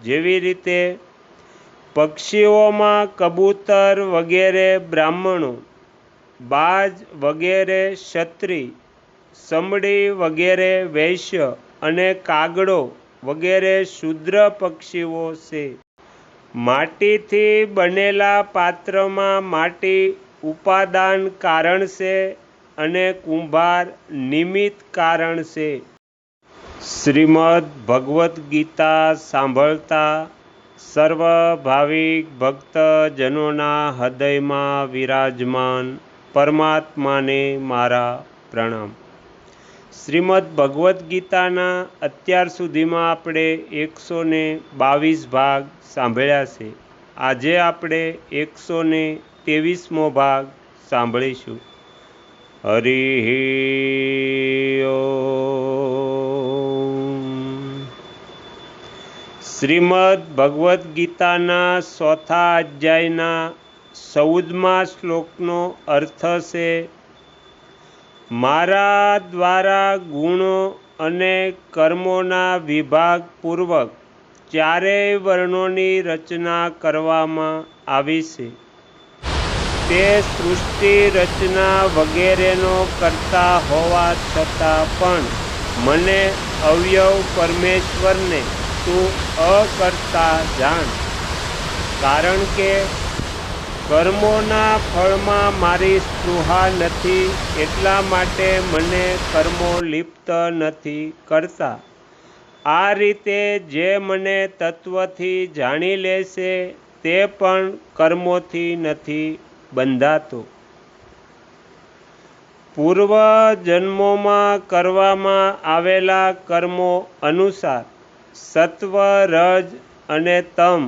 જેવી રીતે પક્ષીઓમાં કબૂતર વગેરે બ્રાહ્મણો, બાજ વગેરે ક્ષત્રિય, સમડી વગેરે વૈશ્ય અને કાગડો વગેરે શૂદ્ર પક્ષીઓ છે. માટીથી બનેલા પાત્રમાં માટી ઉપાદાન કારણ છે અને કુંભાર નિમિત્ત કારણ છે. શ્રીમદ્ ભગવદ્ ગીતા સાંભળતા સર્વ ભાવિક ભક્તજનોના હૃદયમાં વિરાજમાન પરમાત્માને મારા પ્રણામ. શ્રીમદ્ ભગવદ્ ગીતાના અત્યાર સુધીમાં આપણે 122 ભાગ સાંભળ્યા છે. આજે આપણે 123મો ભાગ સાંભળીશું. હરિ ઓમ. શ્રીમદ્ ભગવદ્ ગીતાના 4થા અધ્યાયના 14મા શ્લોકનો અર્થ છે, મારા દ્વારા ગુણો અને કર્મોના વિભાગપૂર્વક ચારેય વર્ણોની રચના કરવામાં આવી છે. તે સૃષ્ટિ રચના વગેરેનો કરતા હોવા છતાં પણ મને અવ્યય પરમેશ્વરને તું અકર્તા જાણ. કારણ કે કર્મોના ફળમાં મારી સ્પૃહા નથી, એટલા માટે મને કર્મો લિપ્ત નથી કરતા. આ રીતે જે મને તત્વથી જાણી લેશે તે પણ કર્મોથી નથી બંધાતો. પૂર્વ જન્મોમાં કરવામાં આવેલા કર્મો અનુસાર સત્વ, રજ અને તમ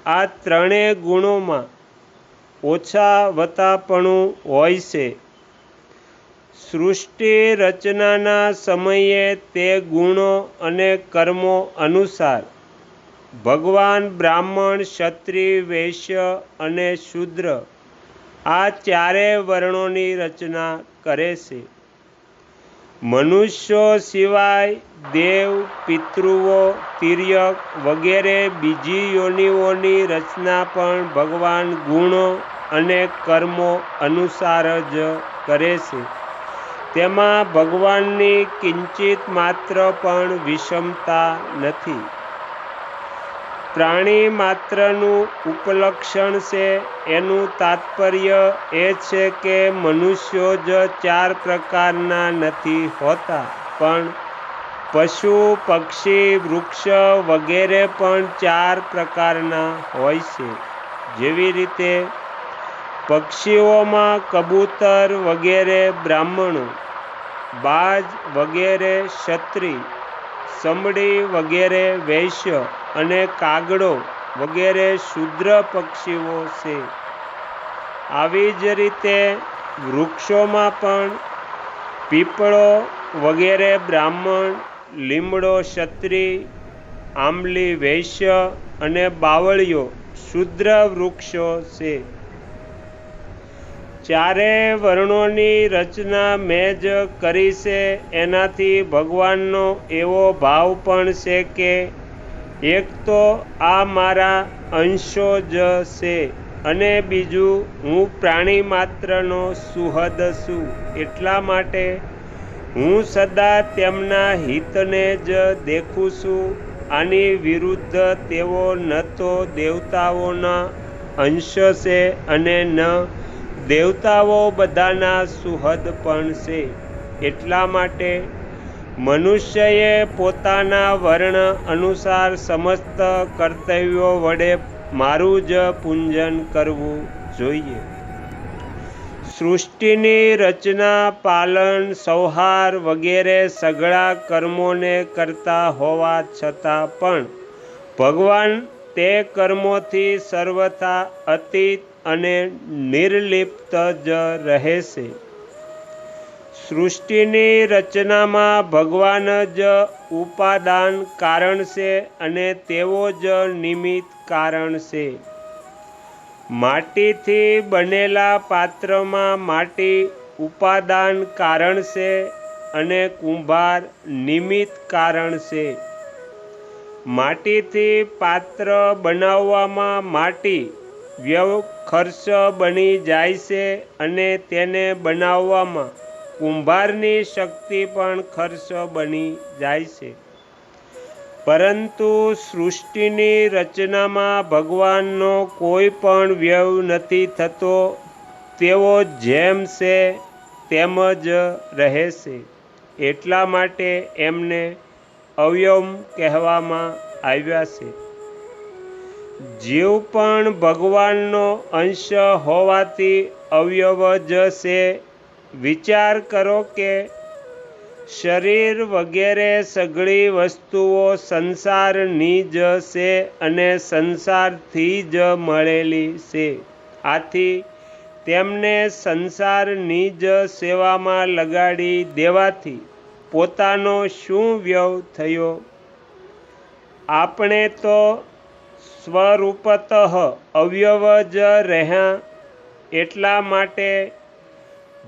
આ ત્રણેય ગુણોમાં ઓછાવતાપણું હોય છે. સૃષ્ટિ રચનાના સમયે તે ગુણો અને કર્મો અનુસાર ભગવાન બ્રાહ્મણ, ક્ષત્રિય, વૈશ્ય અને શૂદ્ર આ ચારેય વર્ણોની રચના કરે છે. મનુષ્યો સિવાય દેવ, પિતૃઓ, તિર્યક વગેરે બીજી યોનિઓની રચના પણ ભગવાન ગુણો અને કર્મો અનુસાર જ કરે છે. તેમાં ભગવાનની કિંચિત માત્ર પણ વિષમતા નથી. પ્રાણી માત્રનું ઉપલક્ષણ છે. એનું તાત્પર્ય એ છે કે મનુષ્યો જ 4 પ્રકારના નથી હોતા, પણ પશુ, પક્ષી, વૃક્ષ વગેરે પણ 4 પ્રકારના હોય છે. જેવી રીતે પક્ષીઓમાં કબૂતર વગેરે બ્રાહ્મણો, બાજ વગેરે ક્ષત્રિય, સમડી વગેરે વૈશ્ય અને કાગડો વગેરે શૂદ્ર પક્ષીઓ છે. આવી જ રીતે વૃક્ષોમાં પણ પીપળો વગેરે બ્રાહ્મણ, લીમડો ક્ષત્રિય, આંબલી વૈશ્ય અને બાવળીઓ શૂદ્ર વૃક્ષો છે. ચારેય વર્ણોની રચના મેં જ કરી છે. એનાથી ભગવાનનો એવો ભાવ પણ છે કે એક તો આ મારા અંશો જ છે અને બીજું હું પ્રાણી માત્રનો સુહદ છું. એટલા માટે હું સદા તેમના હિતને જ દેખું છું. આની વિરુદ્ધ તેઓ ન તો દેવતાઓના અંશ છે અને ન દેવતાઓ બધાના સુહદ પણ છે. એટલા માટે મનુષ્યએ પોતાના વર્ણ અનુસાર સમસ્ત કર્તવ્યો વડે મારું જ પૂજન કરવું જોઈએ. સૃષ્ટિની રચના, પાલન, સંહાર વગેરે સઘળા કર્મોને કરતા હોવા છતાં પણ ભગવાન તે કર્મોથી સર્વથા અતીત અને નિર્લિપ્ત જ રહે છે. સૃષ્ટિની રચનામાં ભગવાન જ ઉપાદાન કારણ છે અને તેઓ જ નિમિત્ત કારણ છે. માટીથી બનેલા પાત્રમાં માટી ઉપાદાન કારણ છે અને કુંભાર નિમિત્ત કારણ છે. માટીથી પાત્ર બનાવવામાં માટી વ્યય ખર્ચ બની જાય છે અને તેને બનાવવામાં કુંભારની શક્તિ પણ ખર્ચ બની જાય છે. પરંતુ સૃષ્ટિની રચનામાં ભગવાનનો કોઈ પણ વ્યય નથી થતો. તેઓ જેમ છે તેમ જ રહે છે. એટલા માટે એમને અવ્યય કહેવામાં આવ્યા છે. જીવ પણ ભગવાનનો અંશ હોવાથી અવયવ જ છે. વિચાર કરો કે શરીર વગેરે સઘળી વસ્તુઓ સંસારની જ છે અને સંસારથી જ મળેલી છે. આથી તેમને સંસારની જ સેવામાં લગાડી દેવાથી પોતાનો શું વ્યય થયો? આપણે તો સ્વરૂપતઃ અવયવ જ રહ્યા. એટલા માટે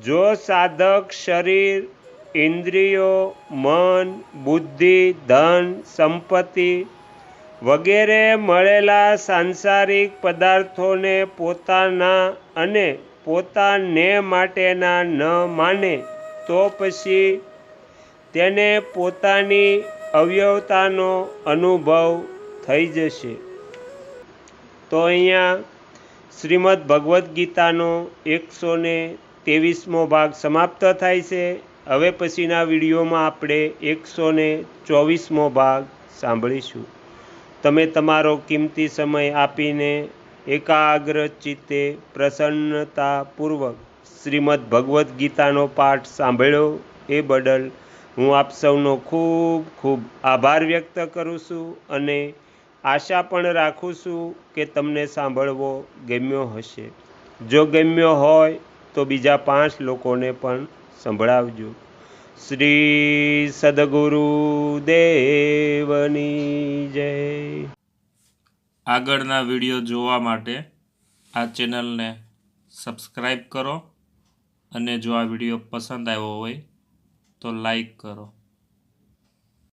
જો સાધક શરીર, ઇન્દ્રિયો, મન, બુદ્ધિ, ધન, સંપત્તિ વગેરે મળેલા સાંસારિક પદાર્થોને પોતાના અને પોતાને માટેના ન માને તો પછી તેને પોતાની અવયવતાનો અનુભવ થઈ જશે. તો અહીંયા શ્રીમદ્ ભગવદ્ ગીતાનો 123મો ભાગ સમાપ્ત થાય છે. હવે પછીના વિડીયોમાં આપણે 124મો ભાગ સાંભળીશું. તમે તમારો કિંમતી સમય આપીને એકાગ્ર ચિત્તે પ્રસન્નતાપૂર્વક શ્રીમદ્ ભગવદ્ ગીતાનો પાઠ સાંભળ્યો એ બદલ હું આપ સૌનો ખૂબ ખૂબ આભાર વ્યક્ત કરું છું અને આશા પણ રાખું છું કે તમને સાંભળવો ગમ્યો હશે. જો ગમ્યો હોય તો બીજા 5 લોકોને પણ સંભળાવજો. શ્રી સદગુરુ દેવની જય. આગળના વિડીયો જોવા માટે આ ચેનલને સબસ્ક્રાઈબ કરો અને જો આ વિડીયો પસંદ આવ્યો હોય તો લાઈક કરો.